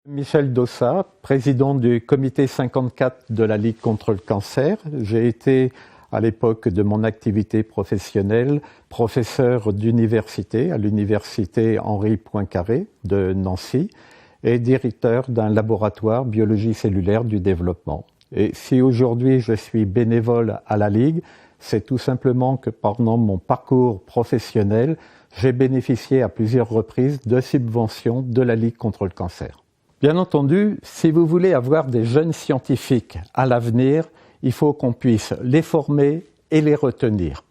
Michel Dossat, président du comité 54 de la Ligue contre le cancer. J'ai été, à l'époque de mon activité professionnelle, professeur d'université à l'université Henri Poincaré de Nancy et directeur d'un laboratoire biologie cellulaire du développement. Et si aujourd'hui je suis bénévole à la Ligue, c'est tout simplement que pendant mon parcours professionnel, j'ai bénéficié à plusieurs reprises de subventions de la Ligue contre le cancer. Bien entendu, si vous voulez avoir des jeunes scientifiques à l'avenir, il faut qu'on puisse les former et les retenir.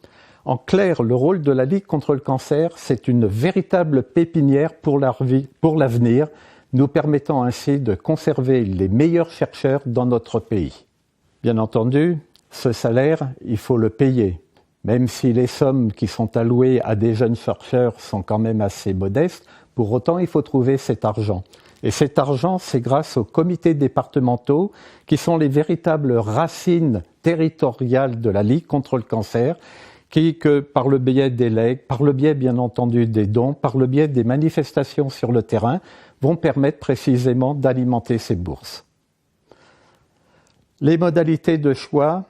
En clair, le rôle de la Ligue contre le cancer, c'est une véritable pépinière pour l'avenir, nous permettant ainsi de conserver les meilleurs chercheurs dans notre pays. Bien entendu, ce salaire, il faut le payer. Même si les sommes qui sont allouées à des jeunes chercheurs sont quand même assez modestes, pour autant, il faut trouver cet argent. Et cet argent, c'est grâce aux comités départementaux qui sont les véritables racines territoriales de la Ligue contre le cancer, qui, par le biais des legs, par le biais bien entendu des dons, par le biais des manifestations sur le terrain, vont permettre précisément d'alimenter ces bourses. Les modalités de choix,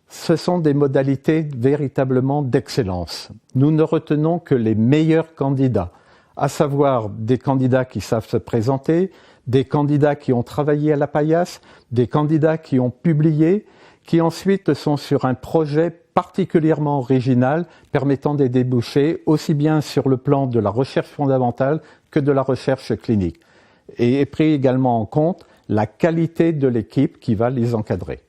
ce sont des modalités véritablement d'excellence. Nous ne retenons que les meilleurs candidats, à savoir des candidats qui savent se présenter, des candidats qui ont travaillé à la paillasse, des candidats qui ont publié, qui ensuite sont sur un projet particulièrement original permettant des débouchés aussi bien sur le plan de la recherche fondamentale que de la recherche clinique. Et est pris également en compte la qualité de l'équipe qui va les encadrer.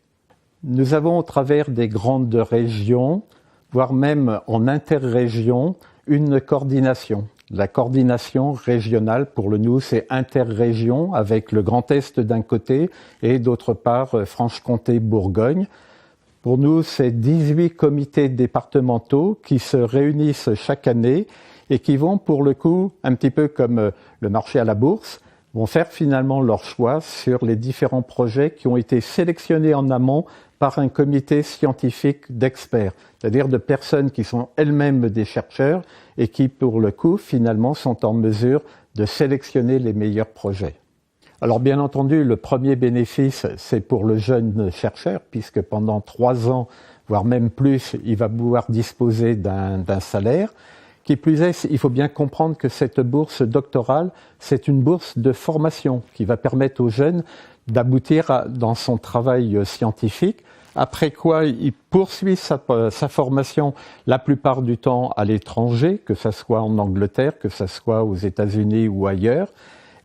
Nous avons au travers des grandes régions, voire même en interrégion, une coordination. La coordination régionale, pour nous, c'est interrégion avec le Grand Est d'un côté et d'autre part Franche-Comté-Bourgogne. Pour nous, c'est 18 comités départementaux qui se réunissent chaque année et qui vont, pour le coup, un petit peu comme le marché à la bourse, vont faire finalement leur choix sur les différents projets qui ont été sélectionnés en amont par un comité scientifique d'experts, c'est-à-dire de personnes qui sont elles-mêmes des chercheurs et qui, pour le coup, finalement, sont en mesure de sélectionner les meilleurs projets. Alors, bien entendu, le premier bénéfice, c'est pour le jeune chercheur, puisque pendant 3 ans, voire même plus, il va pouvoir disposer d'un salaire. Qui plus est, il faut bien comprendre que cette bourse doctorale, c'est une bourse de formation qui va permettre aux jeunes d'aboutir dans son travail scientifique, après quoi il poursuit sa formation la plupart du temps à l'étranger, que ce soit en Angleterre, que ce soit aux États-Unis ou ailleurs.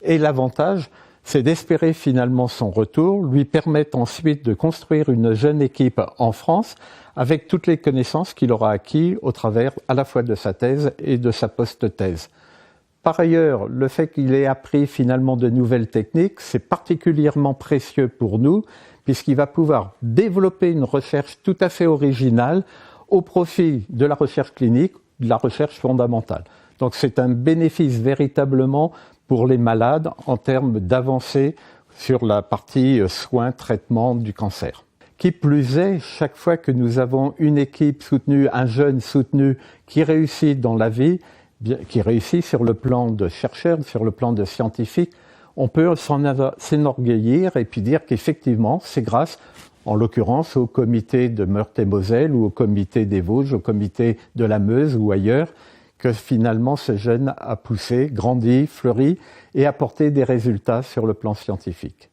Et l'avantage, c'est d'espérer finalement son retour, lui permettre ensuite de construire une jeune équipe en France avec toutes les connaissances qu'il aura acquis au travers à la fois de sa thèse et de sa post-thèse. Par ailleurs, le fait qu'il ait appris finalement de nouvelles techniques, c'est particulièrement précieux pour nous, puisqu'il va pouvoir développer une recherche tout à fait originale au profit de la recherche clinique, de la recherche fondamentale. Donc c'est un bénéfice véritablement pour les malades en termes d'avancée sur la partie soins, traitement du cancer. Qui plus est, chaque fois que nous avons une équipe soutenue, un jeune soutenu qui réussit dans la vie, qui réussit sur le plan de chercheur, sur le plan de scientifique, on peut s'enorgueillir et puis dire qu'effectivement, c'est grâce, en l'occurrence, au comité de Meurthe-et-Moselle ou au comité des Vosges, au comité de la Meuse ou ailleurs, que finalement ce jeune a poussé, grandi, fleuri et apporté des résultats sur le plan scientifique.